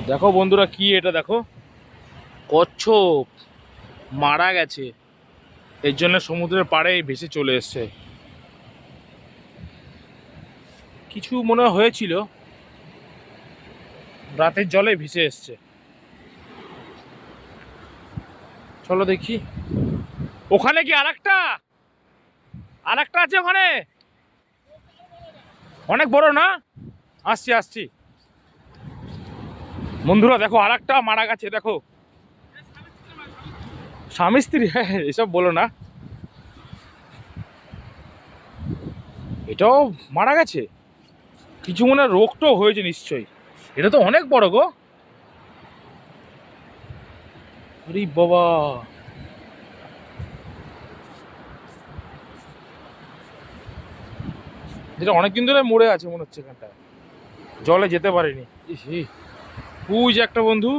দেখো বন্ধুরা, কি এটা দেখো, কচ্ছপ মারা গেছে। এর জন্য সমুদ্রের পাড়ে ভেসে চলে এসছে। কিছু মনে হয়েছিল, রাতের জলে ভেসে এসছে। চলো দেখি। ওখানে কি আরেকটা আরেকটা আছে ওখানে? অনেক বড় না? আসছি আসছি বন্ধুরা, দেখো আরেকটা মারা গেছে। দেখো, স্বামী স্ত্রী, হ্যাঁ এসব বলো না। এটাও মারা গেছে। কিছু মনে হয় রোগটাও হয়েছে নিশ্চয়ই। এটা তো অনেক বড় গো। আরে বাবা, যেটা অনেকদিন ধরে মরে আছে মনে হচ্ছে। এখানটায় জলে যেতে পারেনি। ইস, ওই যে একটা বন্ধু।